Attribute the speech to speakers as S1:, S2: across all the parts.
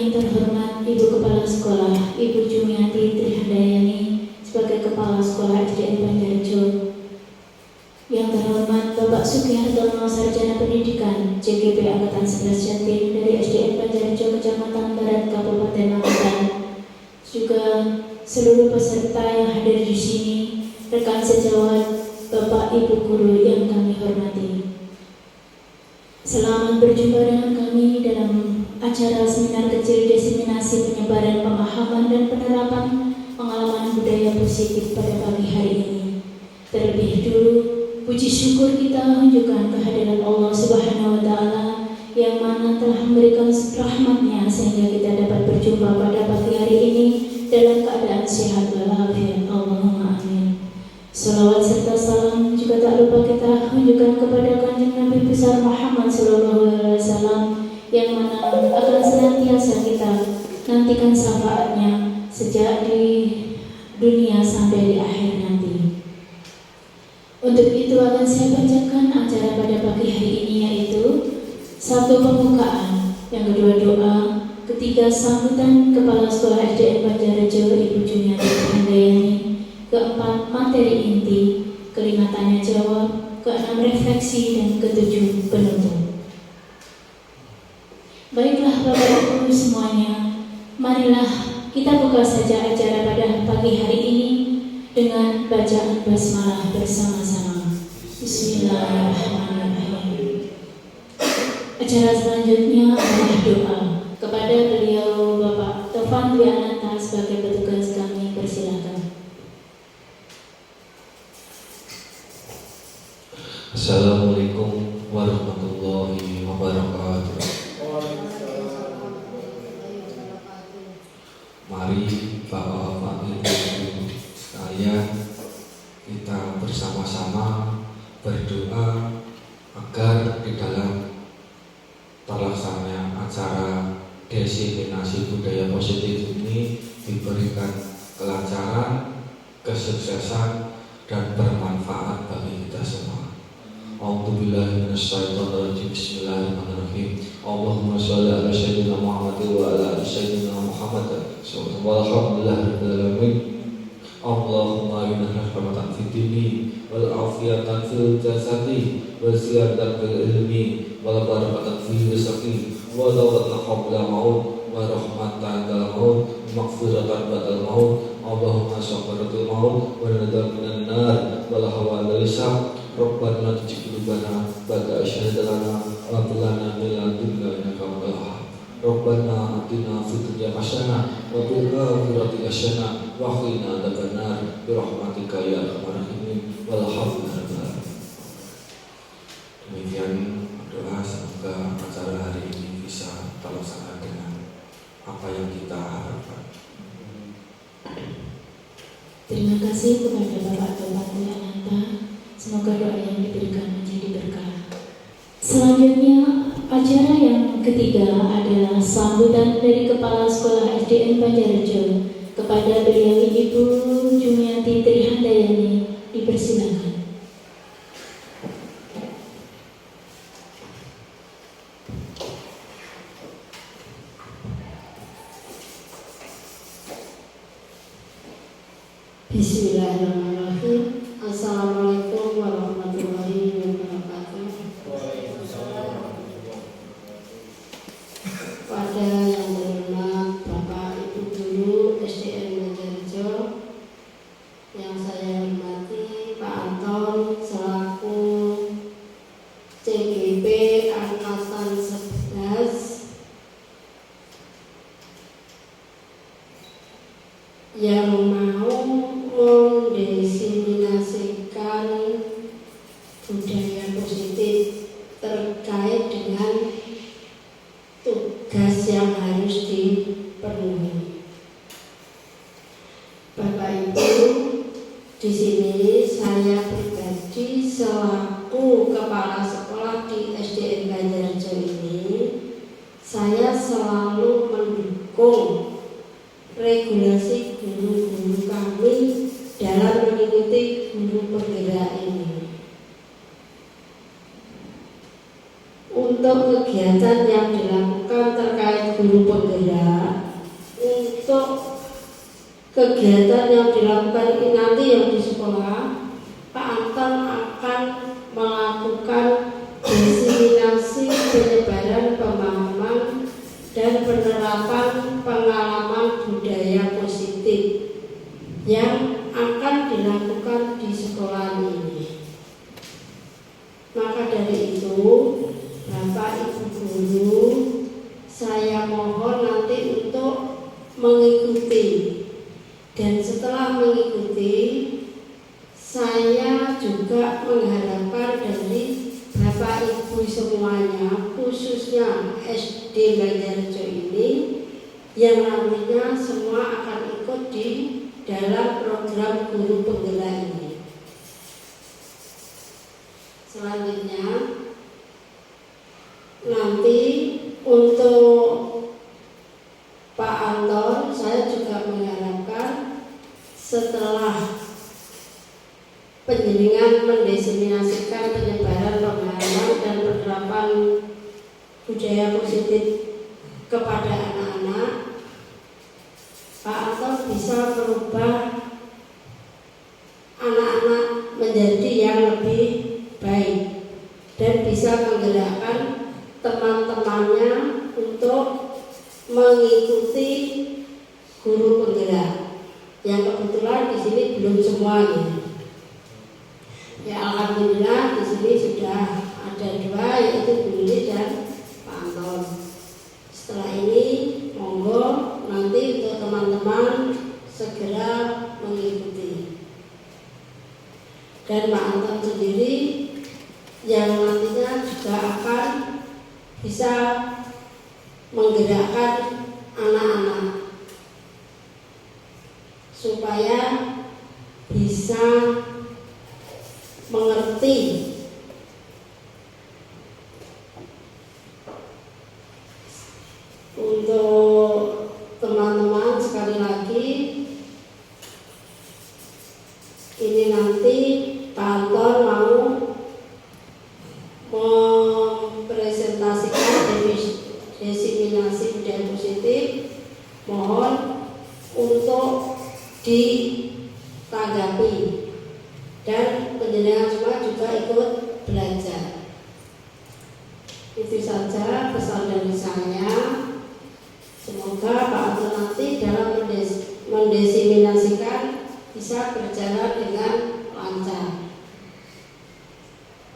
S1: Yang terhormat Ibu Kepala Sekolah, Ibu Jumiati Trihandayani sebagai Kepala Sekolah SDN Banjarjo. Yang terhormat Bapak Sugihartono, Sarjana Pendidikan CGP Angkatan 11 Jatim dari SDN Banjarjo, Kecamatan Barat, Kabupaten Magetan. Juga seluruh peserta yang hadir di sini, rekan sejawat, Bapak Ibu guru yang kami hormati. Selamat berjumpa dengan kami dalam acara seminar kecil diseminasi penyebaran pemahaman dan penerapan pengalaman budaya positif pada pagi hari ini. Terlebih dulu, puji syukur kita menunjukkan kehadiran Allah Subhanahu wa Ta'ala yang mana telah memberikan rahmat-Nya sehingga kita dapat berjumpa pada pagi hari ini dalam keadaan sehat walafiat. Allahumma amin. Salawat serta salam juga tak lupa kita tunjukkan kepada Kanjeng Nabi besar Muhammad SAW yang mana akan senantiasa kita nantikan syafaatnya sejak di dunia sampai di akhir nanti. Untuk itu akan saya bacakan acara pada pagi hari ini, yaitu satu pembukaan, yang kedua doa, ketiga sambutan Kepala Sekolah SDN Banjarjo Ibu Jumiati Trihandayani, keempat materi inti, kelima tanya jawab, keenam refleksi, dan ketujuh penutup. Baiklah Bapak Ibu semuanya, marilah kita buka saja acara pada pagi hari ini dengan bacaan basmalah bersama-sama. Bismillahirrahmanirrahim. Acara selanjutnya adalah doa. Kepada beliau Bapak Tovan Dwi Ananta sebagai petugas kami persilakan.
S2: Assalamualaikum warahmatullahi wabarakatuh. Mari Bapak-bapak Ibu sekalian, kita bersama-sama berdoa agar di dalam terlaksananya acara diseminasi budaya positif ini diberikan kelancaran, kesuksesan, dan bermanfaat bagi kita semua. A'udzubillahi minasyaitonirrajim. Bismillahirrahmanirrahim. Allahumma shalli ala sayyidina Muhammad wa ala ali sayyidina Muhammad. Walhamdulillahirabbil alamin. Allahumma inna rahmatan fid dini wal afiyatan fil jasadi wal ziyadatan fil ilmi wal barakatan fil rizqi wa dawatan qabla maut wa rahmatan dal maut maghfiratan ba'dal maut. Allahumma syafaratul maut wa nadar minan nar wal hawa wal hisab. Rabbana tujibulana ba'da asyhadana wa bilana min ladunka innaka antal wahhab. Rabbana atina fid dunya hasanah wa fil akhirati hasanah wa qina adzabannar bi rahmatika ya arhamar rahimin walhamdulillah. Demikian doa, semoga acara hari ini bisa terlaksana dengan apa yang kita harapkan.
S1: Terima kasih kepada Bapak Tovan Dwi Ananta. Semoga doa yang diberikan menjadi berkah. Selanjutnya, acara yang ketiga adalah sambutan dari Kepala Sekolah SDN Banjarjo kepada beliau Ibu Jumiati Trihandayani. Dipersilakan.
S3: Bismillahirrahmanirrahim. Assalamualaikum warahmatullahi wabarakatuh. Pada yang terhormat Bapak Ibu Guru SDN Banjarjo, yang saya hormati Pak Anton selaku CGP Angkatan 11 yang mau mendiseminasikan budaya positif terkait dengan tugas yang harus dipenuhi. Bapak Ibu, di sini saya pribadi selaku kepala sekolah di SDN Banjarjo ini, saya selalu mendukung regulasi guru-guru kami dalam mengikuti guru penggerak ini. Untuk kegiatan yang dilakukan terkait guru penggerak untuk kegiatan yang dilakukan ini nanti yang di sekolah. Pak Anton akan melakukan diseminasi penyebaran pemahaman dan penerapan pengalaman budaya positif yang akan dilakukan di sekolah ini. Maka dari itu, Bapak Ibu guru, saya mohon nanti untuk mengikuti. Dan setelah mengikuti, saya juga mengharapkan dari Bapak Ibu semuanya, khususnya SD Banjarjo ini, yang nantinya semua akan ikut di dalam program guru penggerak ini. Selanjutnya, nanti untuk Pak Anton, saya juga mengharapkan setelah penjenengan mendiseminasikan penyebaran pemahaman dan penerapan budaya positif kepada anak-anak, Pak Anton bisa merubah anak-anak menjadi yang lebih baik dan bisa menggerakkan teman-temannya untuk mengikuti guru penggerak yang kebetulan di sini belum semuanya. Ya alhamdulillah di sini sudah ada 2, yaitu Bu Lili dan Pak Anton. Setelah ini monggo nanti untuk teman-teman segera mengikuti. Dan Pak Anton sendiri yang nantinya juga akan bisa menggerakkan anak-anak supaya bisa mengerti untuk teman-teman. Sekali lagi, ini nanti Pak Anton mau mempresentasikan diseminasi budaya positif. Mohon untuk ditanggapi dan penjenengan semua juga ikut belajar. Itu saja pesan dari saya. Semoga Pak Anton nanti dalam mendiseminasikan bisa berjalan dengan lancar.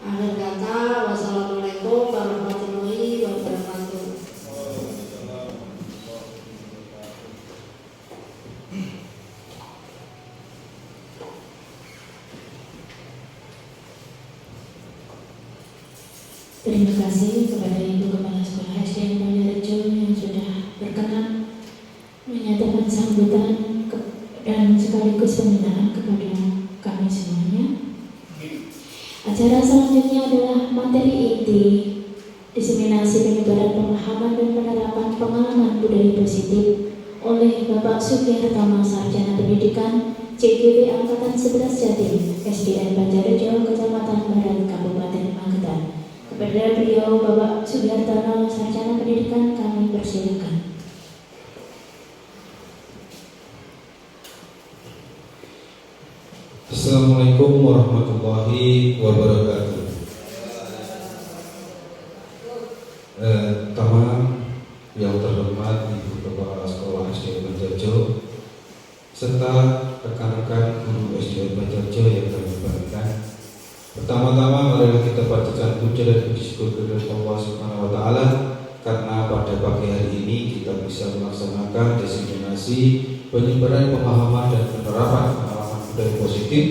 S3: Akhir kata, wassalamualaikum warahmatullahi wabarakatuh.
S1: Terima kasih kepada Ibu Kepala Sekolah SDN Banjarjo yang sudah berkenan menyatakan sambutan dan sekaligus pembinaan kepada kami semuanya. Acara selanjutnya adalah materi inti diseminasi penyebaran pemahaman dan penerapan pengalaman budaya positif oleh Bapak Sugihartama, Sarjana Pendidikan CGB Angkatan 11 Jatim, SDN Banjarjo, Kecamatan Barat, Kabupaten Magetan. Kepada beliau Bapak Sugihartama, Sarjana Pendidikan, kami persilakan.
S2: Assalamualaikum warahmatullahi wabarakatuh. Pertama, yang terhormat Ibu Kepala Sekolah SDN Banjarjo serta rekan-rekan guru SDN Banjarjo yang kami banggakan. Pertama-tama marilah kita panjatkan puja dan puji syukur kepada Allah Subhanahu wa taala karena pada pagi hari ini kita bisa melaksanakan diseminasi penyebaran pemahaman dan penerapan pengalaman budaya positif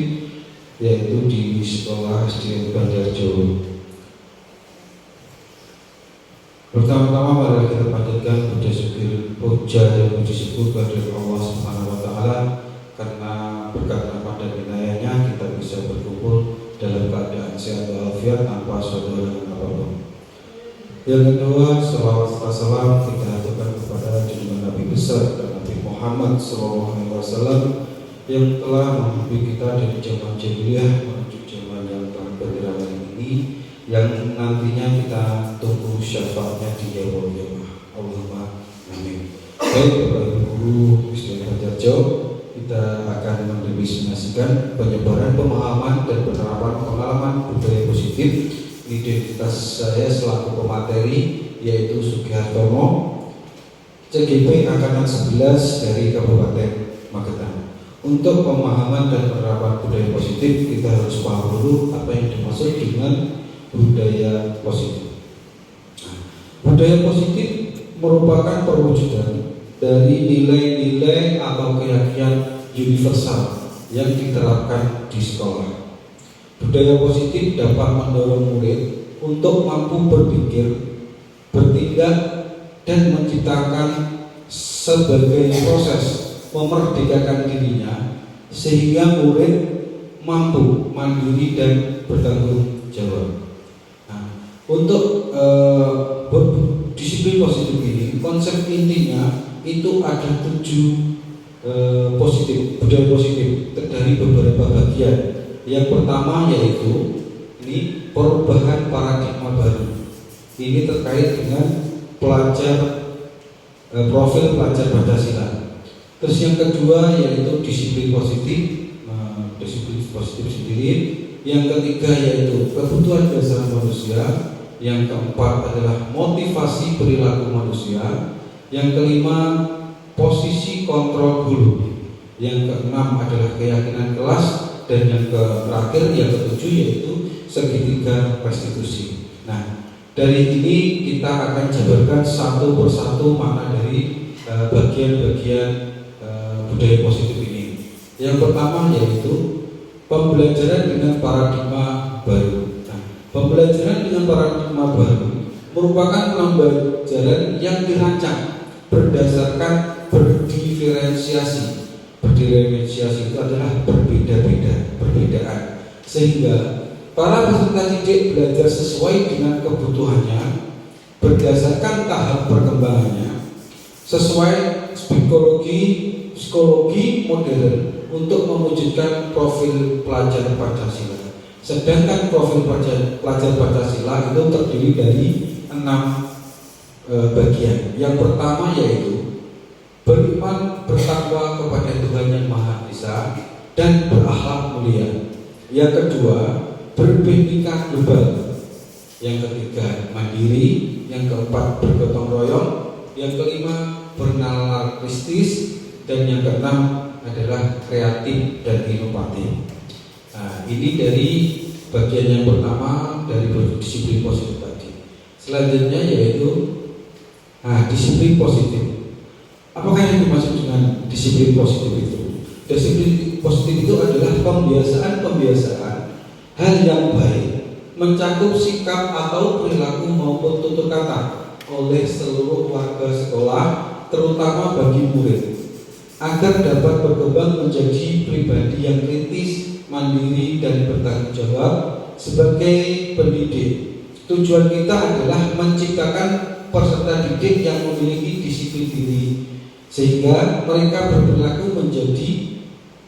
S2: yaitu di sekolah SDN Banjarjo. Pertama-tama marilah kita panjatkan puja dan puji syukur kepada Allah Subhanahu wa taala karena berkat rahmat dan inayahnya kita bisa berkumpul dalam keadaan sehat walafiat tanpa suatu halangan apapun. Yang kedua, salawat serta salam kita aturkan kepada junjungan Nabi besar dan Nabi Muhammad SAW yang telah memimpin kita dari zaman jahiliyah menuju zaman yang telah bergerak ini, yang nantinya kita tunggu syafaatnya di yaumul qiyamah. Allahumma
S4: Amin. Baik, Bapak Ibu Guru Wisdom Pajarjo, kita akan mendefinisikan penyebaran pemahaman dan penerapan pengalaman budaya positif. Identitas saya selaku pemateri yaitu Sugihartono, CGP Angkatan 11 dari Kabupaten Magetan. Untuk pemahaman dan penerapan budaya positif, kita harus paham dulu apa yang dimaksud dengan budaya positif. Budaya positif merupakan perwujudan dari nilai-nilai atau keyakinan universal yang diterapkan di sekolah. Budaya positif dapat mendorong murid untuk mampu berpikir, bertindak, dan menciptakan sebagai proses memerdekakan dirinya sehingga murid mampu mandiri dan bertanggung jawab. Untuk disiplin positif ini, konsep intinya itu ada 7 budaya positif dari beberapa bagian. Yang pertama yaitu ini perubahan paradigma baru. Ini terkait dengan profil pelajar Pancasila. Terus yang kedua yaitu disiplin positif sendiri. Yang ketiga yaitu kebutuhan dasar manusia. Yang keempat adalah motivasi perilaku manusia. Yang kelima posisi kontrol hulu. Yang keenam adalah keyakinan kelas. Dan yang terakhir, yang ketujuh yaitu segitiga restitusi. Nah, dari ini kita akan jabarkan satu persatu makna dari bagian-bagian budaya positif ini. Yang pertama yaitu pembelajaran dengan paradigma baru. Nah, pembelajaran dengan paradigma baru merupakan pembelajaran yang dirancang berdasarkan berdiferensiasi. Berdiferensiasi itu adalah perbedaan, sehingga para peserta didik belajar sesuai dengan kebutuhannya berdasarkan tahap perkembangannya sesuai psikologi modern untuk mewujudkan profil pelajar Pancasila. Sedangkan profil pelajar Pancasila itu terdiri dari 6 bagian. Yang pertama yaitu beriman bertakwa kepada Tuhan Yang Maha Esa dan berakhlak mulia. Yang kedua, berpendidikan global. Yang ketiga, mandiri. Yang keempat, bergotong royong. Yang kelima, bernalar kristis. Dan yang keenam adalah kreatif dan inovatif. Nah, ini dari bagian yang pertama dari disiplin positif tadi. Selanjutnya yaitu disiplin positif. Apakah yang dimaksud dengan disiplin positif itu? Disiplin positif itu adalah pembiasaan hal yang baik, mencakup sikap atau perilaku maupun tutur kata oleh seluruh warga sekolah, terutama bagi murid, agar dapat berkembang menjadi pribadi yang kritis, mandiri, dan bertanggung jawab sebagai pendidik. Tujuan kita adalah menciptakan peserta didik yang memiliki disiplin diri, sehingga mereka berperilaku menjadi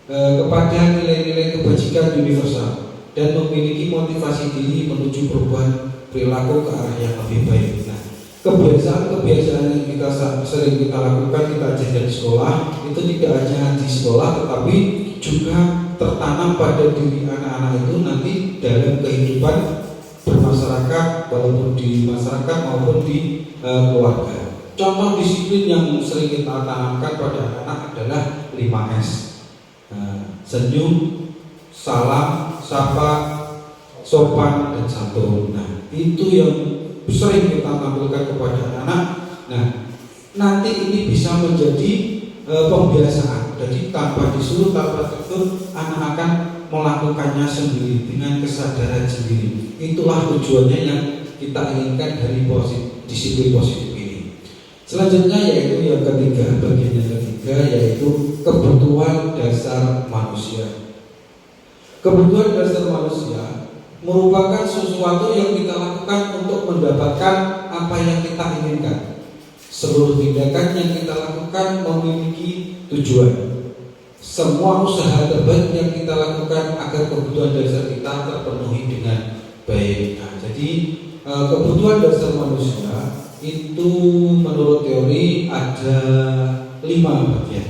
S4: kepada nilai-nilai kebajikan universal dan memiliki motivasi diri menuju perubahan perilaku ke arah yang lebih baik. Nah, kebiasaan-kebiasaan yang sering kita lakukan, kita ajarkan di sekolah, itu tidak hanya di sekolah tetapi juga tertanam pada diri anak-anak itu nanti dalam kehidupan bermasyarakat, walaupun di masyarakat maupun di keluarga. Contoh disiplin yang sering kita tanamkan pada anak adalah 5S. Senyum, salam, sapa, sopan, dan santun. Nah, itu yang sering kita tampilkan kepada anak. Nah, nanti ini bisa menjadi pembiasaan. Jadi tanpa disuruh, tanpa dituntut, anak akan melakukannya sendiri dengan kesadaran sendiri. Itulah tujuannya yang kita inginkan dari disiplin positif ini. Selanjutnya yaitu yang ketiga, bagian yang ketiga yaitu kebutuhan dasar manusia. Kebutuhan dasar manusia merupakan sesuatu yang kita lakukan untuk mendapatkan apa yang kita inginkan. Seluruh tindakan yang kita lakukan memiliki tujuan. Semua usaha terbaik yang kita lakukan agar kebutuhan dasar kita terpenuhi dengan baik. Nah, jadi kebutuhan dasar manusia itu menurut teori ada 5 bagian.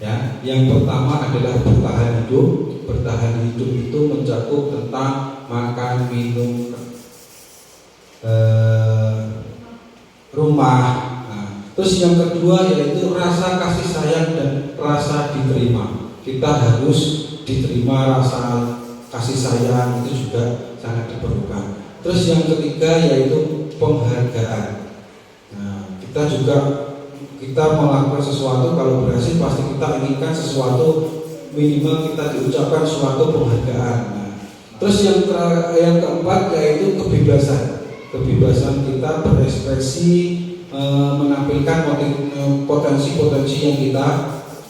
S4: Ya, yang pertama adalah bertahan hidup. Bertahan hidup itu mencakup tentang makan, minum, rumah. Nah, terus yang kedua yaitu rasa kasih sayang dan rasa diterima. Kita harus diterima, rasa kasih sayang itu juga sangat diperlukan. Terus yang ketiga yaitu penghargaan. Nah, kita melakukan sesuatu, kalau berhasil pasti kita inginkan sesuatu, minimal kita diucapkan suatu penghargaan. Nah, terus yang keempat yaitu kebebasan. Kebebasan kita berekspresi, menampilkan potensi-potensi yang kita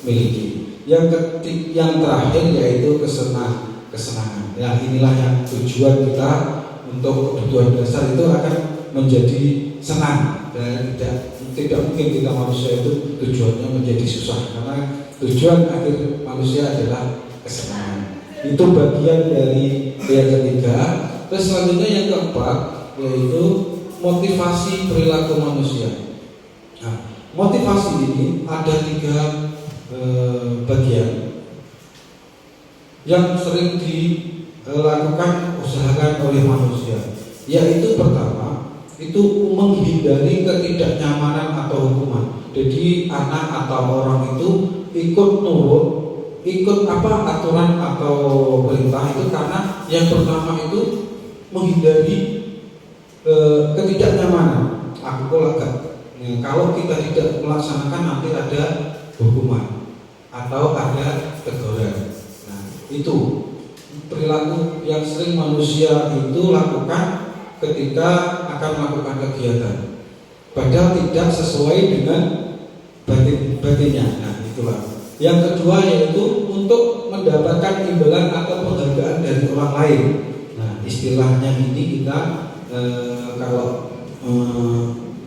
S4: miliki. Yang terakhir yaitu kesenangan. Ya, inilah yang tujuan kita untuk kebutuhan dasar itu akan menjadi senang, dan tidak mungkin kita manusia itu tujuannya menjadi susah, karena tujuan akhir manusia adalah kesenangan. Itu bagian dari yang ketiga. Terus selanjutnya yang keempat yaitu motivasi perilaku manusia. Nah, motivasi ini ada 3 bagian yang sering usahakan oleh manusia, yaitu pertama itu menghindari ketidaknyamanan atau hukuman. Jadi anak atau orang itu ikut aturan atau perintah itu karena yang pertama itu menghindari ketidaknyamanan. Kalau kita tidak melaksanakan nanti ada hukuman atau ada teguran. Nah, itu perilaku yang sering manusia itu lakukan ketika akan melakukan kegiatan, padahal tidak sesuai dengan batinnya. Nah, itulah. Yang kedua yaitu untuk mendapatkan imbalan atau penghargaan dari orang lain. Nah, istilahnya ini kita kalau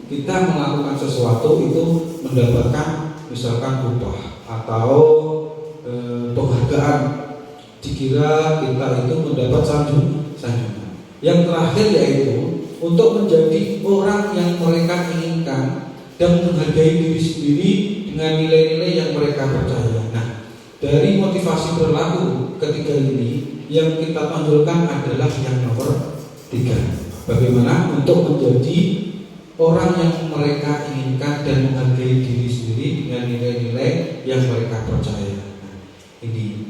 S4: kita melakukan sesuatu itu mendapatkan misalkan upah atau penghargaan, dikira kita itu mendapat sanjungan. Yang terakhir yaitu untuk menjadi orang yang mereka inginkan dan menghargai diri sendiri dengan nilai-nilai yang mereka percaya. Nah, dari motivasi perilaku ketiga ini yang kita tonjolkan adalah yang nomor 3. Bagaimana untuk menjadi orang yang mereka inginkan dan menghargai diri sendiri dengan nilai-nilai yang mereka percaya. Nah, ini.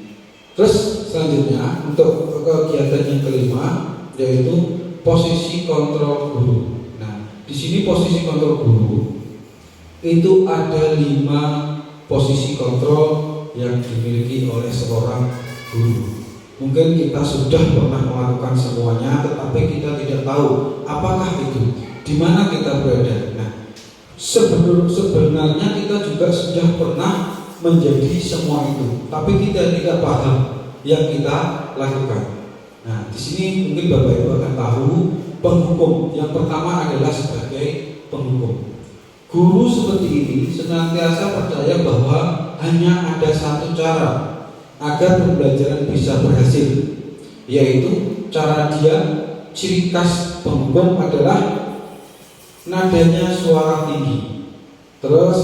S4: Terus selanjutnya untuk kegiatan yang kelima yaitu posisi kontrol guru. Nah, di sini posisi kontrol guru itu ada 5 posisi kontrol yang dimiliki oleh seorang guru. Mungkin kita sudah pernah melakukan semuanya, tetapi kita tidak tahu apakah itu, di mana kita berada. Nah, sebenarnya kita juga sudah pernah menjadi semua itu, tapi kita tidak paham yang kita lakukan. Nah, di sini mungkin Bapak Ibu akan tahu penghukum. Yang pertama adalah sebagai penghukum. Guru seperti ini senantiasa percaya bahwa hanya ada satu cara agar pembelajaran bisa berhasil, yaitu cara dia. Ciri khas penghukum adalah nadanya suara tinggi, terus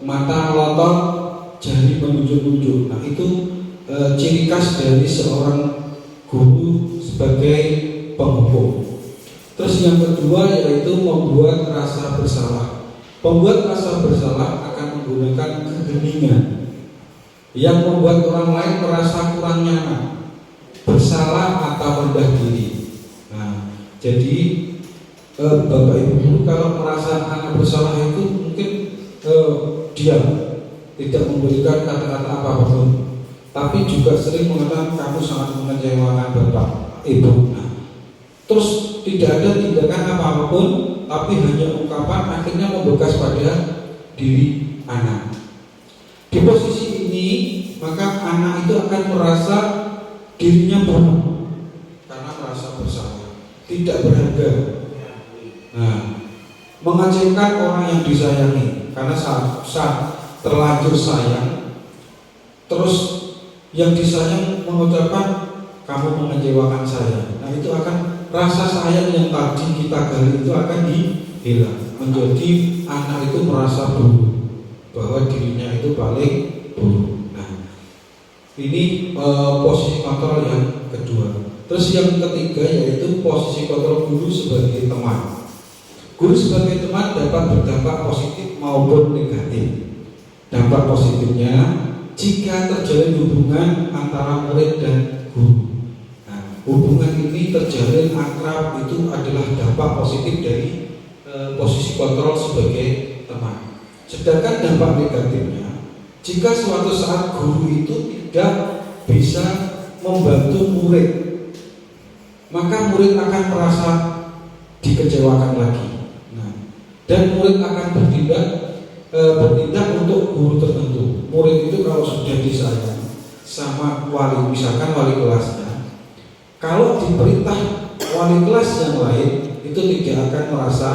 S4: mata melotot, jari menunjuk-nunjuk. Nah, itu ciri khas dari seorang guru sebagai penghukum. Terus yang kedua yaitu membuat rasa bersalah. Pembuat rasa bersalah akan menggunakan keheningan yang membuat orang lain merasa kurang nyaman, bersalah atau rendah diri. Nah, jadi Bapak Ibu kalau merasa anak bersalah itu mungkin diam, tidak memberikan kata-kata apapun, tapi juga sering mengatakan kamu sangat mengecewakan Bapak Ibu. Nah, terus tidak ada tindakan apapun, tapi hanya ungkapan, akhirnya membekas pada diri anak. Di posisi ini maka anak itu akan merasa dirinya buruk karena merasa bersalah, tidak berharga. Nah, mengecewakan orang yang disayangi karena saat terlanjur sayang, terus yang disayang mengucapkan kamu mengecewakan saya. Nah, itu akan rasa sayang yang tadi kita gali itu akan hilang, menjadi anak itu merasa buruk bahwa dirinya itu paling buruk. Nah, ini posisi kontrol yang kedua. Terus yang ketiga yaitu posisi kontrol guru sebagai teman. Guru sebagai teman dapat berdampak positif maupun negatif. Dampak positifnya jika terjalin hubungan antara murid dan guru. Nah, hubungan ini terjalin akrab itu adalah dampak positif dari posisi kontrol sebagai teman. Sedangkan dampak negatifnya, jika suatu saat guru itu tidak bisa membantu murid, maka murid akan merasa dikecewakan lagi. Nah, dan murid akan bertindak untuk guru tertentu. Murid itu kalau sudah disayang sama wali, misalkan wali kelasnya, kalau diperintah wali kelas yang lain itu tidak akan merasa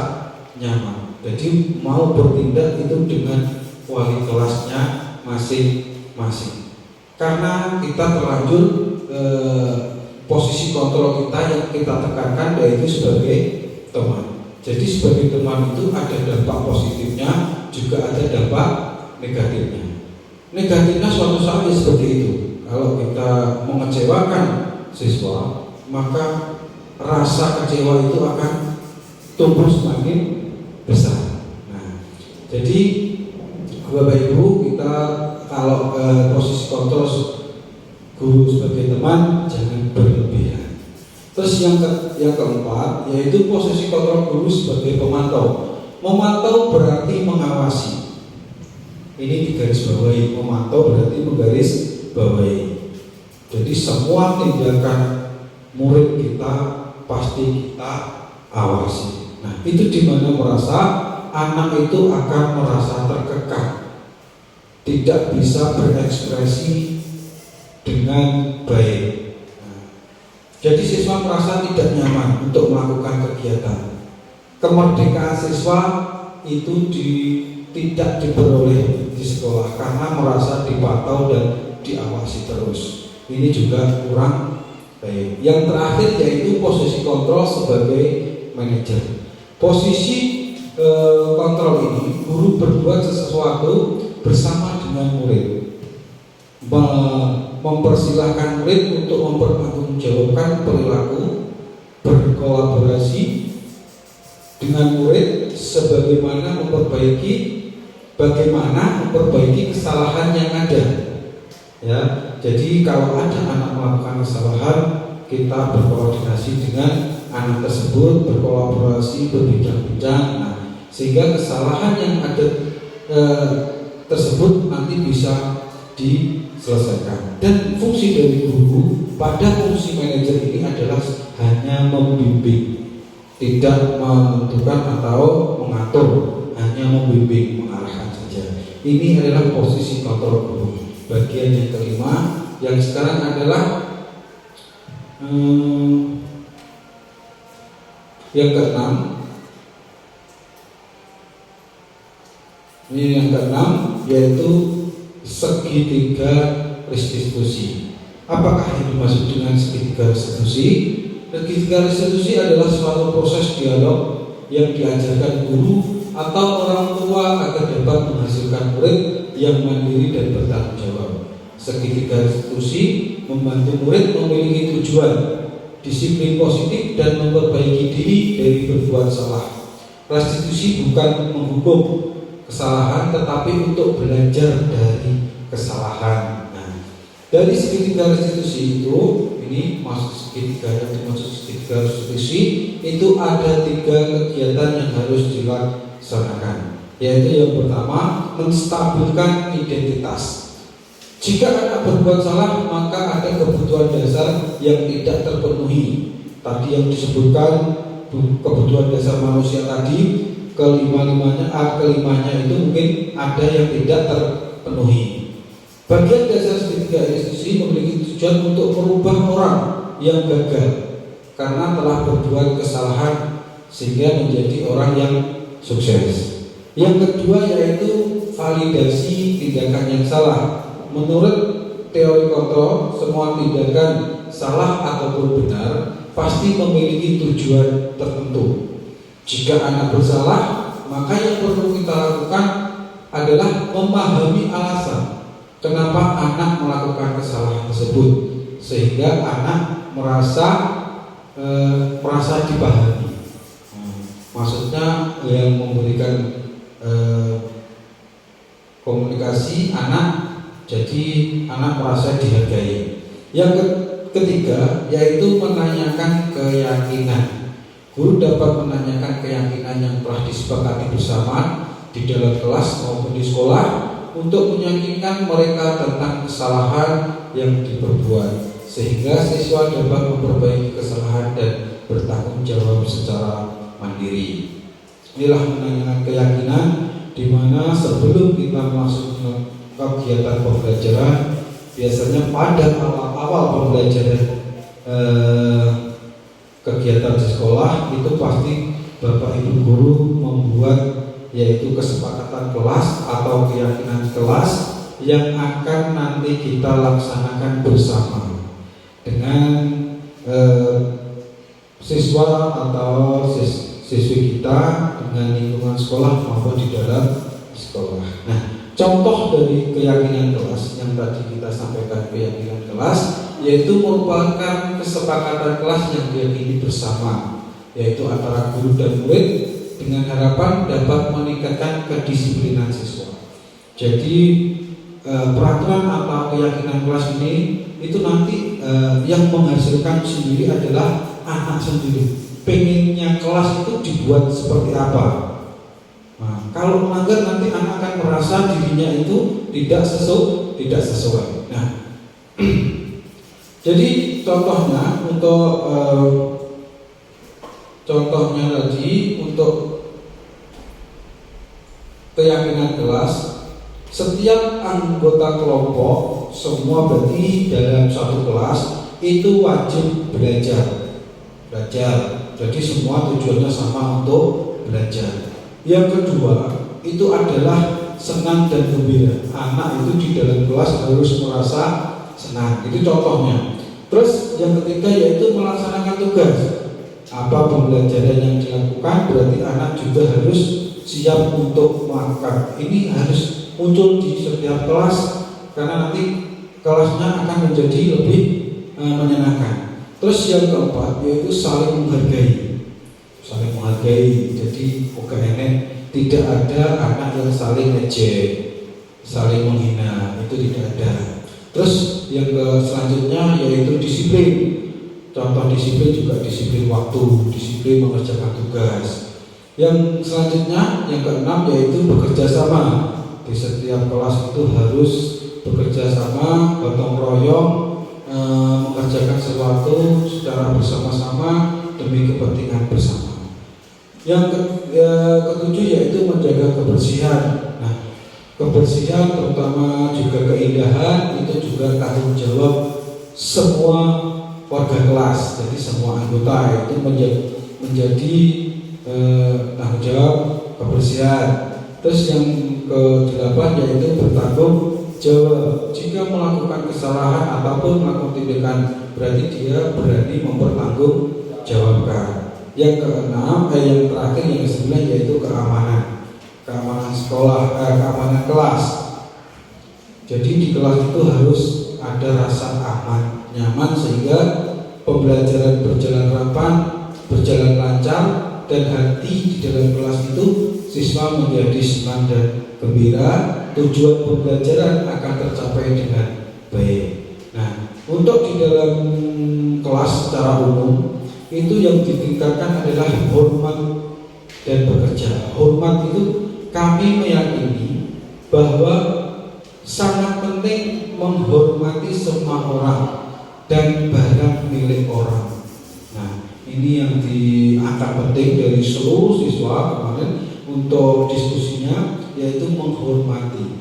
S4: nyaman. Jadi mau bertindak itu dengan wali kelasnya masing-masing. Karena kita terlanjur posisi kontrol kita yang kita tekankan yaitu sebagai teman. Jadi sebagai teman itu ada dampak positifnya, juga ada dampak negatifnya. Negatifnya suatu saat ya seperti itu. Kalau kita mengecewakan siswa, maka rasa kecewa itu akan tumbuh semakin besar. Nah, jadi Bapak Ibu, kita kalau posisi kontrol guru sebagai teman jangan berlebihan. Terus yang keempat yaitu posisi kontrol guru sebagai pemantau. Memantau berarti mengawasi. Ini digarisbawahi. Memantau berarti menggarisbawahi. Jadi semua tindakan murid kita pasti kita awasi. Nah, itu dimana merasa anak itu akan merasa terkekang, tidak bisa berekspresi dengan baik. Nah, jadi siswa merasa tidak nyaman untuk melakukan kegiatan. Kemerdekaan siswa itu tidak diperoleh di sekolah karena merasa dipantau dan diawasi terus. Ini juga kurang baik. Yang terakhir yaitu posisi kontrol sebagai manajer. Posisi kontrol ini, guru berbuat sesuatu bersama dengan murid, mempersilahkan murid untuk mempertanggungjawabkan perilaku, berkolaborasi dengan murid sebagaimana bagaimana memperbaiki kesalahan yang ada. Ya, jadi kalau ada anak melakukan kesalahan, kita berkoordinasi dengan anak tersebut, berkolaborasi, berbincang-bincang, nah, sehingga kesalahan yang ada tersebut nanti bisa diselesaikan. Dan fungsi dari guru pada fungsi manajer ini adalah hanya membimbing, tidak menentukan atau mengatur, hanya membimbing, mengarahkan saja. Ini adalah posisi kontrol guru. Bagian yang kelima, yang sekarang adalah yang keenam. Ini yang keenam yaitu segitiga restitusi. Apakah yang dimaksud dengan segitiga restitusi? Segitiga restitusi adalah suatu proses dialog yang diajarkan guru atau orang tua agar dapat menghasilkan murid yang mandiri dan bertanggung jawab. Segitiga restitusi membantu murid memiliki tujuan, disiplin positif dan memperbaiki diri dari berbuat salah. Restitusi bukan menghukum kesalahan tetapi untuk belajar dari kesalahan. Nah, dari segitiga restitusi itu, ini masuk segitiga yang dimaksud segitiga restitusi itu ada 3 kegiatan yang harus dilaksanakan. Yaitu yang pertama, menstabilkan identitas. Jika anak berbuat salah, maka ada kebutuhan dasar yang tidak terpenuhi. Tadi yang disebutkan kebutuhan dasar manusia tadi, kelimanya itu mungkin ada yang tidak terpenuhi. Bagian dasar segitiga restitusi memiliki tujuan untuk merubah orang yang gagal karena telah berbuat kesalahan sehingga menjadi orang yang sukses. Yang kedua yaitu validasi tindakan yang salah. Menurut teori kontrol, semua tindakan salah ataupun benar pasti memiliki tujuan tertentu. Jika anak bersalah, maka yang perlu kita lakukan adalah memahami alasan kenapa anak melakukan kesalahan tersebut, sehingga anak merasa dipahami. Maksudnya yang memberikan komunikasi anak, jadi anak merasa dihargai. Yang ketiga yaitu menanyakan keyakinan. Guru dapat menanyakan keyakinan yang telah disepakati bersama di dalam kelas maupun di sekolah untuk meyakinkan mereka tentang kesalahan yang diperbuat, sehingga siswa dapat memperbaiki kesalahan dan bertanggung jawab secara mandiri. Inilah menanyakan keyakinan, di mana sebelum kita masuk ke kegiatan pembelajaran, biasanya pada awal pembelajaran kegiatan di sekolah itu pasti Bapak Ibu guru membuat yaitu kesepakatan kelas atau keyakinan kelas yang akan nanti kita laksanakan bersama dengan siswa atau siswi kita dengan lingkungan sekolah maupun di dalam sekolah. Nah, contoh dari keyakinan kelas yang tadi kita sampaikan, keyakinan kelas yaitu merupakan kesepakatan kelas yang diyakini bersama, yaitu antara guru dan murid dengan harapan dapat meningkatkan kedisiplinan siswa. Jadi peraturan atau keyakinan kelas ini itu nanti yang menghasilkan sendiri adalah anak sendiri. Pengennya kelas itu dibuat seperti apa? Nah, kalau melanggar nanti anak akan merasa dirinya itu tidak sesuai. Nah, jadi contohnya tadi untuk keyakinan kelas, setiap anggota kelompok semua berarti dalam satu kelas itu wajib belajar. Jadi semua tujuannya sama untuk belajar. Yang kedua itu adalah senang dan gembira. Anak itu di dalam kelas harus merasa senang. Itu contohnya. Terus yang ketiga yaitu melaksanakan tugas. Apa pembelajaran yang dilakukan berarti anak juga harus siap untuk melakukan. Ini harus muncul di setiap kelas karena nanti kelasnya akan menjadi lebih menyenangkan. Terus yang keempat yaitu saling menghargai. Jadi tidak ada anak yang saling ngejek, saling menghina, itu tidak ada. Terus yang selanjutnya yaitu disiplin. Contoh disiplin juga disiplin waktu, disiplin mengerjakan tugas. Yang selanjutnya yang keenam yaitu bekerja sama. Di setiap kelas itu harus bekerja sama, gotong royong, mengerjakan sesuatu secara bersama-sama demi kepentingan bersama. Yang ketujuh yaitu menjaga kebersihan. Nah, kebersihan terutama juga keindahan itu juga tanggung jawab semua warga kelas. Jadi semua anggota itu menjadi tanggung jawab kebersihan. Terus yang ke-8 yaitu bertanggung jawab. Jika melakukan kesalahan ataupun melakukan tindakan berarti dia berani mempertanggungjawabkan. Yang keenam, yang terakhir yang ke-9 yaitu keamanan sekolah, keamanan kelas. Jadi di kelas itu harus ada rasa aman, nyaman sehingga pembelajaran berjalan lancar dan hati di dalam kelas itu siswa menjadi senang dan gembira. Tujuan pembelajaran akan tercapai dengan baik. Nah, untuk di dalam kelas secara umum itu yang ditingkatkan adalah hormat dan bekerja. Hormat itu kami meyakini bahwa sangat penting menghormati semua orang dan barang milik orang. Nah, ini yang diangkat penting dari seluruh siswa kemarin untuk diskusinya, yaitu menghormati.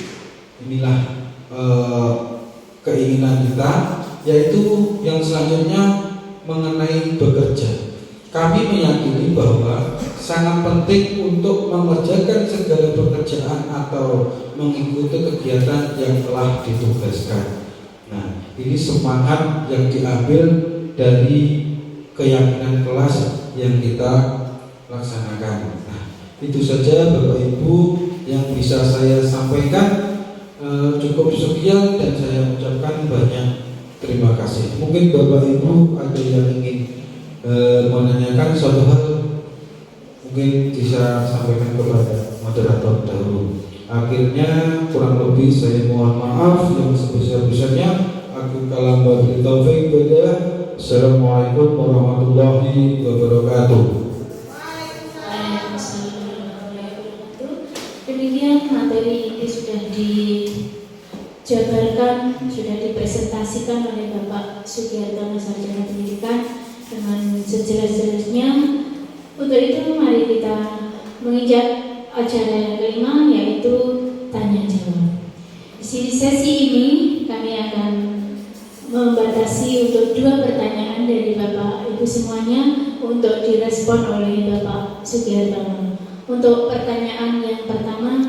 S4: Inilah keinginan kita, yaitu yang selanjutnya mengenai bekerja. Kami meyakini bahwa sangat penting untuk mengerjakan segala pekerjaan atau mengikuti kegiatan yang telah ditugaskan. Nah, ini semangat yang diambil dari keyakinan kelas yang kita laksanakan. Nah, itu saja Bapak Ibu yang bisa saya sampaikan. Cukup sekian dan saya ucapkan banyak terima kasih. Mungkin Bapak Ibu ada yang ingin menanyakan suatu hal, mungkin bisa sampaikan kepada moderator dahulu. Akhirnya kurang lebih saya mohon maaf yang sebesar-besarnya. Aku kalam wabillahi taufiq wal. Assalamualaikum warahmatullahi wabarakatuh.
S1: Demikian materi ini sudah dijabarkan, sudah dipresentasikan oleh Bapak Sugiartono Sarjana Pendidikan dengan sejelas-jelasnya. Untuk itu mari kita menginjak acara yang kelima, yaitu tanya jawab. Di sesi ini kami akan membatasi untuk 2 pertanyaan dari Bapak Ibu semuanya untuk direspon oleh Bapak Sugiartono. Untuk pertanyaan yang pertama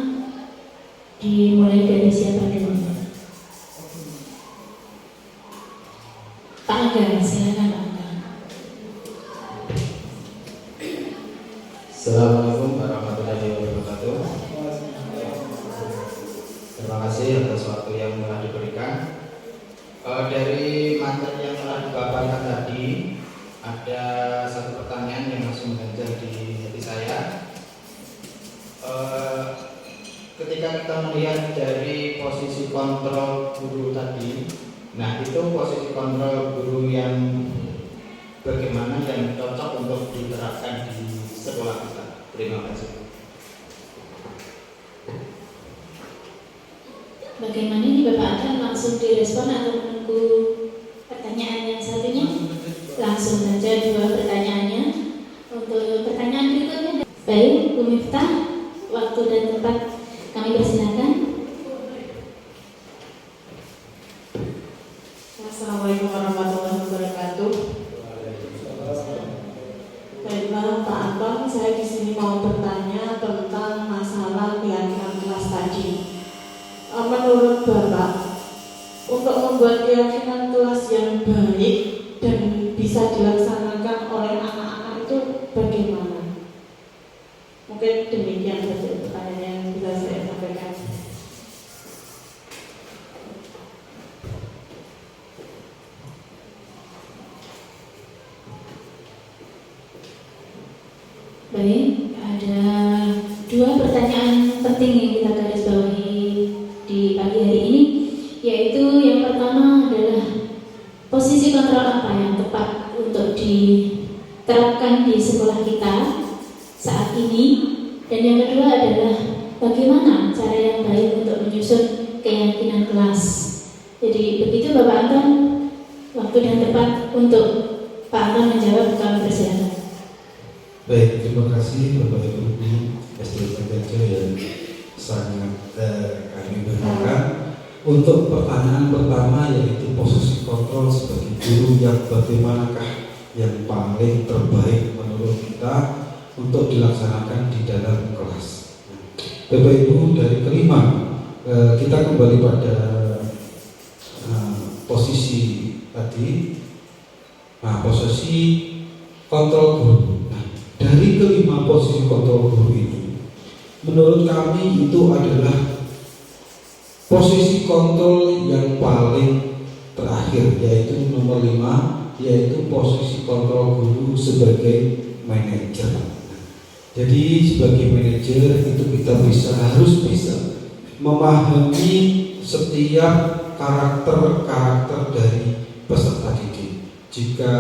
S1: dimulai dari siapa dulu? Pak Angga, silakan Pak Angga.
S5: Assalamualaikum warahmatullahi wabarakatuh. Terima kasih atas waktu yang telah diberikan. Dari materi yang telah dipaparkan tadi, ada satu pertanyaan yang langsung mengganjal di hati saya. Ketika kita melihat dari posisi kontrol guru tadi, nah itu posisi kontrol guru yang bagaimana yang cocok untuk diterapkan di sekolah kita. Terima kasih.
S1: Bagaimana ini Bapak akan langsung direspon atau menunggu pertanyaan yang satunya? Langsung saja 2 pertanyaannya. Untuk pertanyaan berikutnya, baik, Bu Miftah, waktu dan tempat kami persilakan.
S6: Assalamualaikum warahmatullahi wabarakatuh. Baiklah Pak Anton, saya di sini mau bertanya tentang masalah keyakinan kelas tadi. Menurut Bapak, untuk membuat keyakinan kelas yang baik dan bisa dilaksanakan oleh anak-anak itu bagaimana? Mungkin demikian saja pertanyaan yang bisa saya sampaikan.
S1: Baik, ada 2 pertanyaan penting yang kita garis bawahi di pagi hari ini, yaitu yang pertama adalah posisi kontrol apa yang tepat untuk diterapkan di sekolah kita saat ini, dan yang kedua adalah bagaimana cara yang baik untuk menyusun keyakinan kelas. Jadi begitu Bapak Anton, waktu dan tempat untuk Pak Anton menjawab, kami persilakan.
S4: Baik, terima kasih Bapak Ibu SD Pembaca yang sangat kami banggakan. Untuk pertanyaan pertama, yaitu posisi kontrol sebagai guru yang bagaimanakah yang paling terbaik menurut kita untuk dilaksanakan di dalam kelas. Bapak Ibu, dari kelima kita kembali pada posisi tadi. Nah, posisi kontrol guru. Dari kelima posisi kontrol guru ini, menurut kami itu adalah posisi kontrol yang paling terakhir, yaitu nomor 5, yaitu posisi kontrol guru sebagai manajer. Jadi sebagai manajer itu kita harus bisa memahami setiap karakter dari peserta didik. Jika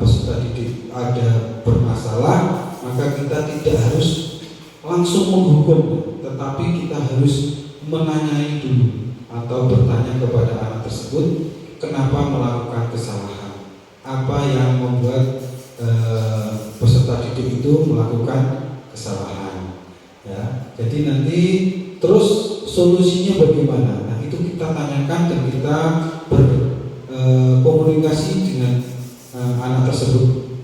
S4: peserta didik ada bermasalah, maka kita tidak harus langsung menghukum, tetapi kita harus menanyai dulu atau bertanya kepada anak tersebut kenapa melakukan kesalahan, apa yang membuat peserta didik itu melakukan kesalahan. Ya, jadi nanti terus solusinya bagaimana? Nah, itu kita tanyakan dan kita komunikasi dengan anak tersebut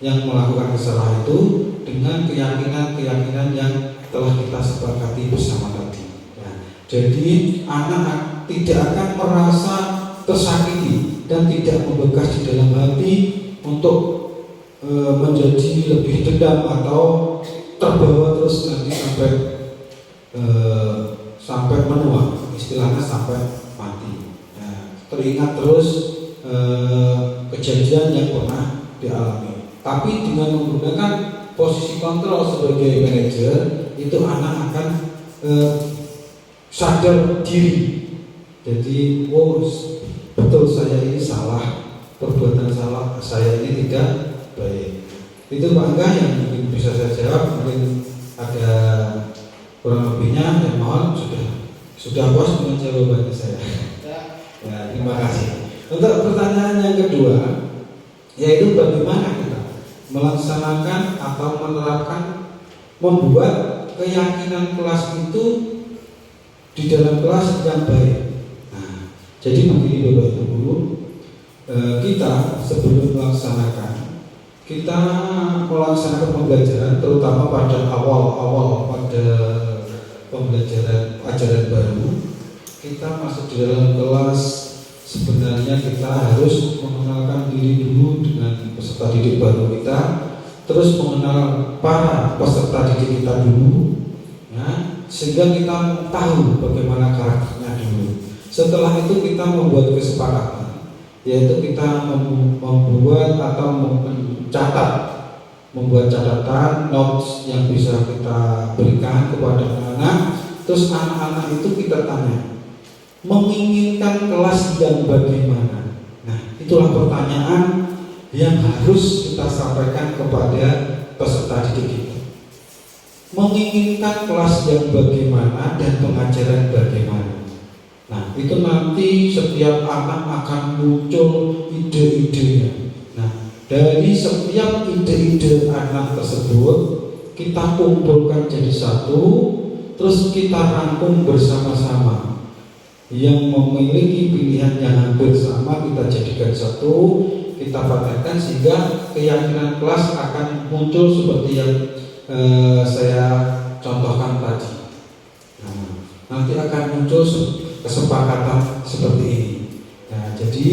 S4: yang melakukan kesalahan itu dengan keyakinan yang telah kita sepakati bersama tadi. Ya, jadi anak tidak akan merasa tersakiti dan tidak membekas di dalam hati untuk menjadi lebih dendam atau terbawa terus nanti sampai menua, istilahnya sampai mati. Nah, teringat terus kejadian yang pernah dialami. Tapi dengan menggunakan posisi kontrol sebagai manajer, itu anak akan sadar diri. Jadi, oh betul saya ini salah, perbuatan salah saya ini tidak baik. Itu Pak Angga yang mungkin bisa saya jawab. Mungkin ada kurang lebihnya, ya mohon sudah puas dengan jawaban saya. Ya, terima kasih. Untuk pertanyaan yang kedua, yaitu bagaimana kita melaksanakan atau menerapkan membuat keyakinan kelas itu di dalam kelas yang baik. Nah, jadi begini Bapak Ibu Guru, kita sebelum melaksanakan pembelajaran, terutama pada awal pada pembelajaran ajaran baru, kita masuk di dalam kelas. Sebenarnya kita harus mengenalkan diri dulu dengan peserta didik baru kita, terus mengenal para peserta didik kita dulu, ya, sehingga kita tahu bagaimana karakternya dulu. Setelah itu kita membuat kesepakatan, yaitu kita membuat atau membuat catatan notes yang bisa kita berikan kepada anak-anak. Terus anak-anak itu kita tanya, menginginkan kelas yang bagaimana? Nah, itulah pertanyaan yang harus kita sampaikan kepada peserta didik kita. Menginginkan kelas yang bagaimana dan pengajaran bagaimana? Nah, itu nanti setiap anak akan muncul ide-idenya. Nah, dari setiap ide-ide anak tersebut kita kumpulkan jadi satu, terus kita rangkum bersama-sama. Yang memiliki pilihan yang hampir sama kita jadikan satu, kita praktekkan sehingga keyakinan kelas akan muncul seperti yang saya contohkan tadi. Nah, nanti akan muncul kesepakatan seperti ini. Nah, jadi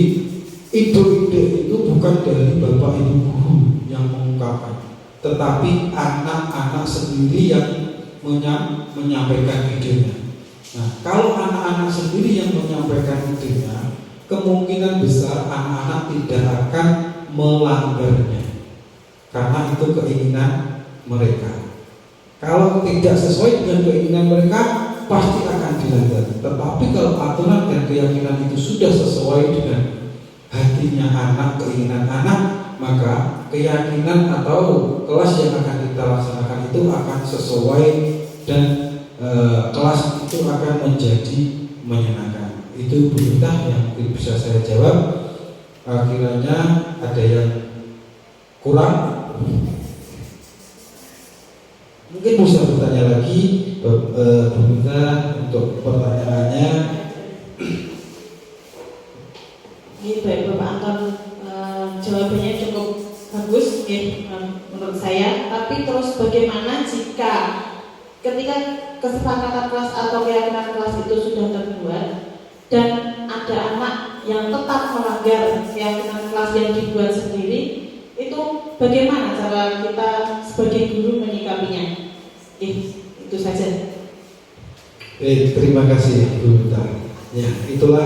S4: ide-ide itu bukan dari Bapak Ibu Guru yang mengungkapkan, tetapi anak-anak sendiri yang menyampaikan idenya. Nah, kalau anak-anak sendiri yang menyampaikan idenya, kemungkinan besar anak-anak tidak akan melanggarnya, karena itu keinginan mereka. Kalau tidak sesuai dengan keinginan mereka, pasti akan dilanggar. Tetapi kalau aturan dan keyakinan itu sudah sesuai dengan hatinya anak, keinginan anak, maka keyakinan atau kelas yang akan kita laksanakan itu akan sesuai dan kelas itu akan menjadi menyenangkan. Itu perintah yang mungkin bisa saya jawab. Kiranya ada yang kurang, mungkin bisa bertanya lagi untuk pertanyaannya.
S6: Ini baik Bapak Anton, jawabannya cukup bagus menurut saya. Tapi terus bagaimana jika ketika kesepakatan kelas atau keyakinan kelas itu sudah terbuat dan ada anak yang tetap melanggar keyakinan kelas yang dibuat sendiri, itu bagaimana cara kita sebagai guru menyikapinya? Itu saja.
S4: Terima kasih Bu Rita. Ya, itulah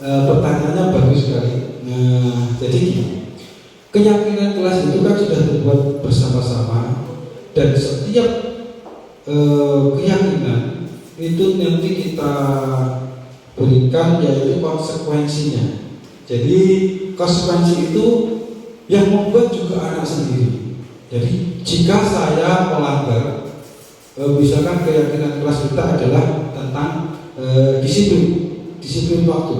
S4: pertanyaannya bagus sekali. Nah, jadi keyakinan kelas itu kan sudah terbuat bersama-sama, dan setiap keyakinan itu nanti kita berikan yaitu konsekuensinya. Jadi konsekuensi itu yang membuat juga anak sendiri. Jadi jika saya melanggar, misalkan keyakinan kelas kita adalah tentang disiplin waktu.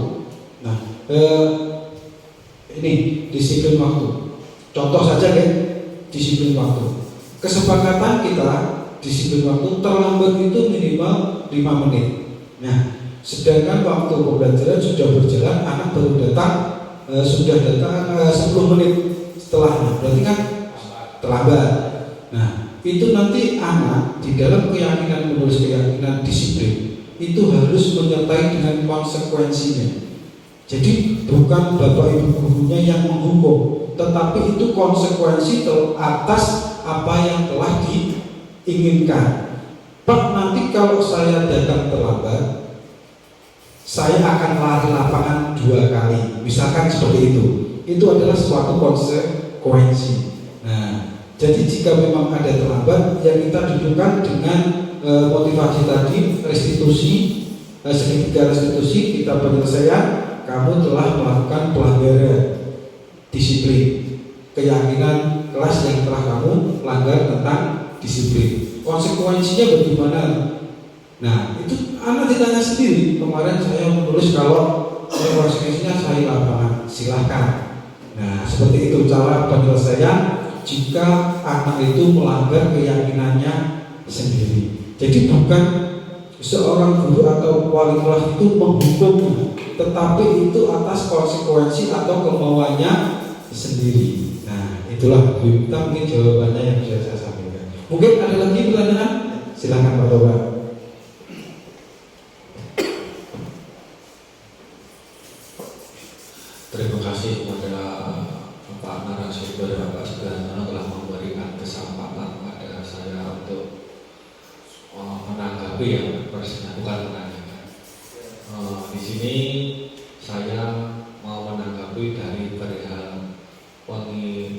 S4: Nah, ini disiplin waktu. Contoh saja kan, disiplin waktu. Kesepakatan kita disiplin waktu terlambat itu minimal 5 menit. Nah, sedangkan waktu pembelajaran sudah berjalan, anak baru datang, sudah datang 10 menit setelahnya, berarti kan terlambat. Nah, itu nanti anak di dalam keyakinan menulis keyakinan disiplin itu harus menyertai dengan konsekuensinya. Jadi bukan Bapak Ibu gurunya yang menghukum, tetapi itu konsekuensi atas apa yang telah diinginkan. Pak, nanti kalau saya datang terlambat, saya akan lari lapangan 2 kali, misalkan seperti itu. Itu adalah suatu konsekuensi. Nah, jadi jika memang ada terlambat, yang kita dudukkan dengan motivasi tadi, restitusi, segitiga restitusi, kita penyelesaian, kamu telah melakukan pelanggaran disiplin, keyakinan kelas yang telah kamu langgar tentang disiplin. Konsekuensinya bagaimana? Nah, itu anak ditanya sendiri. Kemarin saya menulis kalau konsekuensinya saya lapangan, silahkan. Nah, seperti itu cara penyelesaian jika anak itu melanggar keyakinannya sendiri. Jadi bukan seorang guru atau wali kelas itu menghukumnya, tetapi itu atas konsekuensi atau kemauannya sendiri. Nah, itulah kita mungkin jawabannya yang bisa saya sampaikan. Mungkin ada lagi pertanyaan? Silakan Pak Toba.
S2: Terima kasih kepada Bapak narasumber, Bapak Sudarsono telah memberikan kesempatan kepada saya untuk menanggapi ya, bukan menanyakan. Di sini saya mau menanggapi dari perihal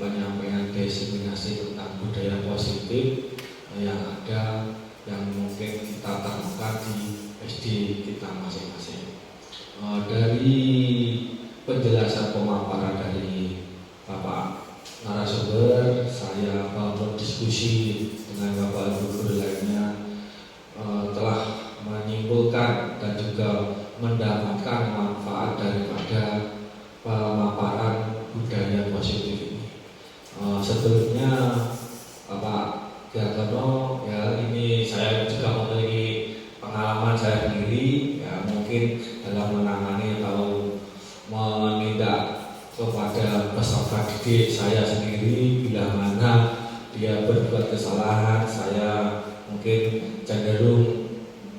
S2: penyampaian diseminasi tentang budaya positif yang ada, yang mungkin kita temukan di SD kita masing-masing. Dari penjelasan pemaparan dari Bapak narasumber, saya berdiskusi dengan Bapak Ibu guru lainnya, telah menyimpulkan dan juga mendapatkan manfaat daripada pemaparan budaya positif ini. Sebelumnya Bapak Diakono, ya ini saya juga memiliki pengalaman saya sendiri, ya mungkin dalam menangani atau menindak kepada peserta didik saya sendiri bila mana dia berbuat kesalahan, saya mungkin cenderung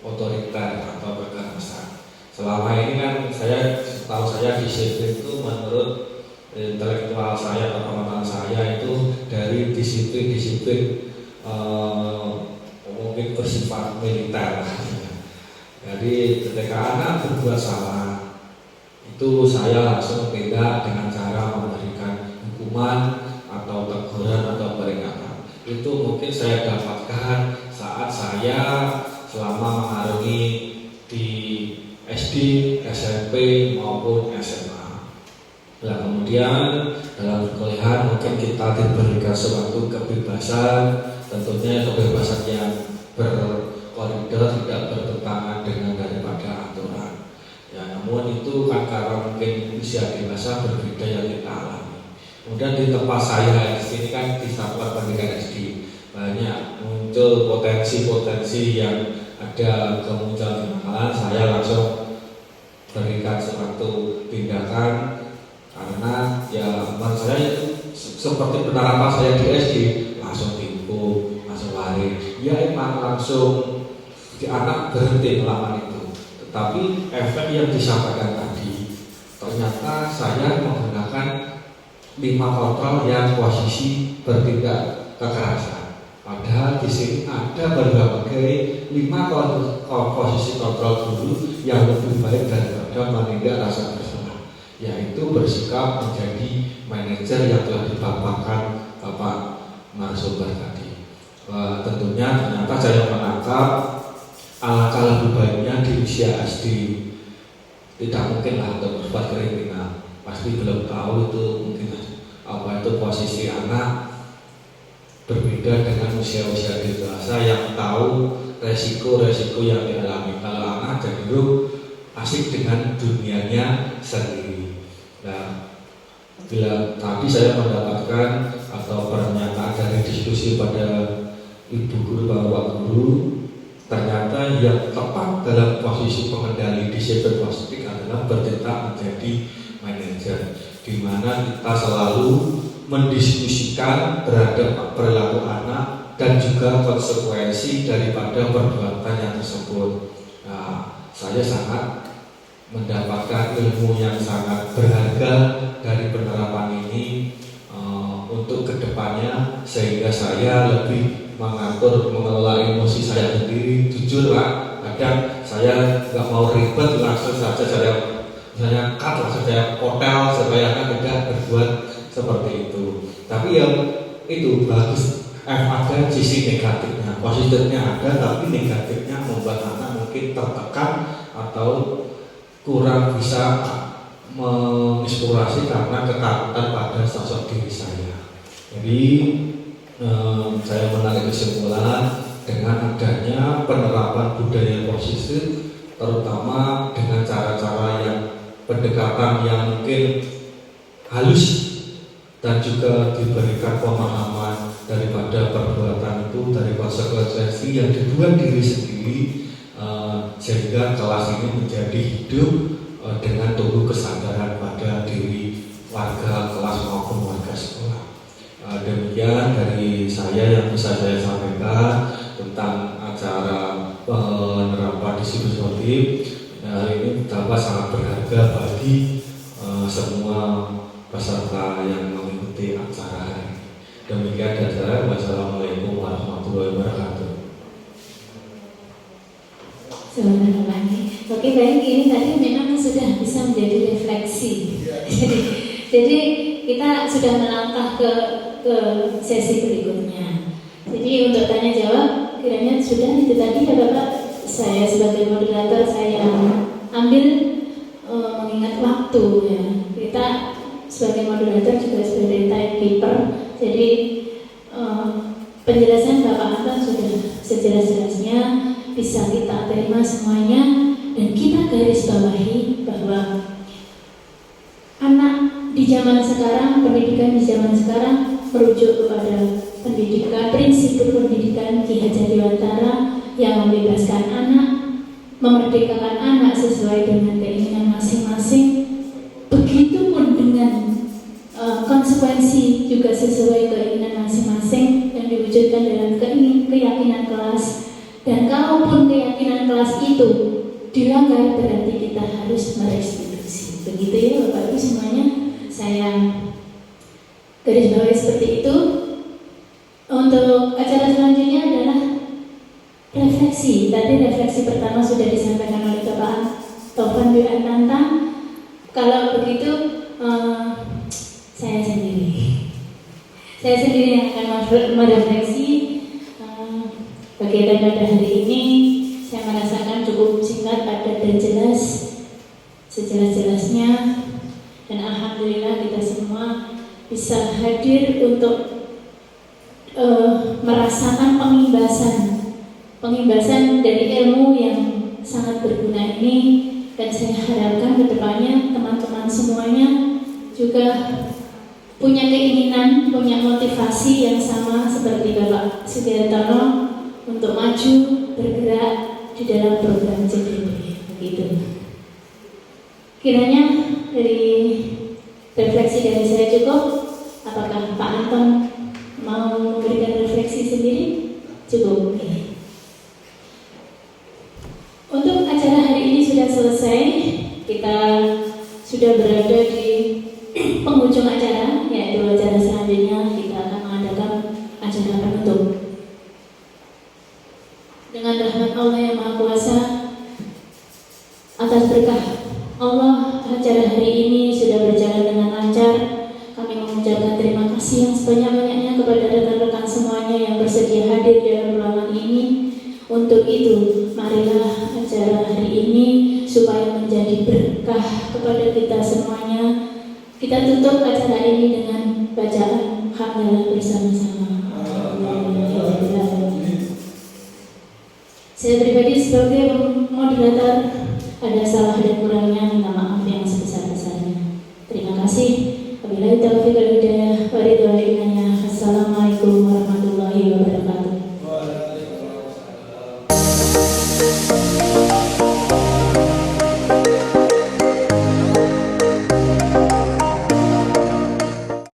S2: otoriter atau kekerasan. Selama ini kan setahu saya disiplin itu menurut intelektual saya atau pengetahuan saya itu dari disiplin mungkin bersifat militer. Jadi ketika anak berbuat salah, itu saya langsung tindak dengan cara memberikan hukuman atau teguran atau peringatan. Itu mungkin saya dapatkan saat saya selama mengarungi di SD, SMP maupun SMA. Nah kemudian dalam kuliah mungkin kita diberikan suatu kebebasan, tentunya kebebasan yang berkoridor, tidak bertentangan dengan daripada aturan. Ya, namun itu kan karena mungkin usia dewasa berbeda yang kita alami. Kemudian di tempat saya di sini kan di satuan pendidikan SD banyak muncul potensi-potensi yang ada kemunculan kenakalan, saya langsung berikan suatu tindakan karena ya menurut saya itu seperti penerapan saya di SD, langsung dihukum, langsung lari. Ya emang langsung di anak berhenti melakukan itu. Tetapi efek yang disampaikan tadi, ternyata saya menggunakan 5 kontrol yang posisi bertindak kekerasan. Padahal di sini ada berbagai 5 posisi kontrol guru yang lebih baik daripada menindak rasa bersalah, yaitu bersikap menjadi manajer yang telah dipaparkan Bapak narasumber tadi. Tentunya ternyata saya menangkap alangkah lebih baiknya di usia SD. Tidak mungkinlah untuk berbuat kriminal. Pasti belum tahu itu mungkin apa itu posisi anak berbeda dengan usia-usia dewasa yang tahu resiko-resiko yang dialami. Kalau anak cenderung asik dengan dunianya sendiri. Nah, bila tadi saya mendapatkan atau pernyataan dari diskusi pada ibu guru, bapak guru, ternyata yang tepat dalam posisi pengendali disiplin positif adalah bertindak menjadi manajer, di mana kita selalu mendiskusikan terhadap perilaku anak dan juga konsekuensi daripada perbuatan yang tersebut. Nah, saya sangat mendapatkan ilmu yang sangat berharga dari penerapan ini. untuk kedepannya, sehingga saya lebih mengatur, mengelola emosi saya sendiri. Jujur Pak, kadang saya nggak mau ribet, langsung saja saya cut, langsung saya hotel supaya tidak berbuat seperti itu. Tapi yang itu bagus, ada sisi negatifnya, positifnya ada, tapi negatifnya membuat anak mungkin tertekan atau kurang bisa menginspirasi karena ketakutan pada sosok diri saya. Jadi saya menarik kesimpulan dengan adanya penerapan budaya positif, terutama dengan cara-cara yang pendekatan yang mungkin halus dan juga diberikan pemahaman daripada perbuatan itu, dari konsekuensi yang dibuat diri sendiri, sehingga kelas ini menjadi hidup dengan tumbuh kesadaran pada diri warga kelas maupun warga sekolah. Demikian dari saya yang bisa saya sampaikan tentang acara penerapan disiplin sportif. Ini dapat sangat berharga bagi semua peserta yang mengikuti acara hari. Demikian dari saya. Wassalamualaikum warahmatullahi wabarakatuh.
S1: Oke, baik, ini tadi memang sudah bisa menjadi refleksi. Jadi kita sudah melangkah ke sesi berikutnya. Jadi untuk tanya jawab kiranya sudah itu tadi ya Bapak. Saya sebagai moderator saya ambil mengingat waktu ya. Kita sebagai moderator juga sebagai timekeeper. Jadi penjelasan Bapak Anton sudah sejelas-jelasnya, bisa kita terima semuanya, dan kita garis bawahi bahwa anak di zaman sekarang, pendidikan di zaman sekarang merujuk kepada pendidikan, prinsip pendidikan Ki Hajar Dewantara yang membebaskan anak, memerdekakan anak sesuai dengan keinginan masing-masing. Begitupun dengan konsekuensi juga sesuai keinginan masing-masing yang diwujudkan dalam keyakinan kelas. Dan kalaupun keyakinan kelas itu dilanggar, berarti kita harus merestitusi. Begitu ya Bapak Ibu semuanya. Saya garis bawahi seperti itu. Untuk acara selanjutnya adalah refleksi. Tadi refleksi pertama sudah disampaikan oleh Bapak Taufan Dwi Antanta. Kalau begitu saya sendiri yang akan merefleksi kegiatan pada hari ini. Saya merasakan cukup singkat, padat dan jelas, sejelas-jelasnya, dan alhamdulillah kita semua bisa hadir untuk merasakan pengimbasan dari ilmu yang sangat berguna ini. Dan saya harapkan kedepannya teman-teman semuanya juga punya keinginan, punya motivasi yang sama seperti Bapak Sudiartono untuk maju bergerak di dalam program CDP. Begitu. Kiranya dari refleksi dari saya cukup. Apakah Pak Anton mau memberikan refleksi sendiri? Cukup. Untuk acara hari ini sudah selesai. Kita sudah berada di penghujung acara, yaitu acara selanjutnya kita akan mengadakan acara penutup. Dengan rahmat Allah yang Maha Kuasa, atas berkah Allah, acara hari ini sudah berjalan dengan lancar. Kami mengucapkan terima kasih yang sebanyak-banyaknya kepada rekan-rekan semuanya yang bersedia hadir dalam ruangan ini. Untuk itu, marilah acara hari ini supaya menjadi berkah kepada kita semuanya. Kita tutup acara ini dengan bacaan hamdalah bersama-sama. Saya pribadi sebagai moderator ada salah dan kurangnya, minta maaf.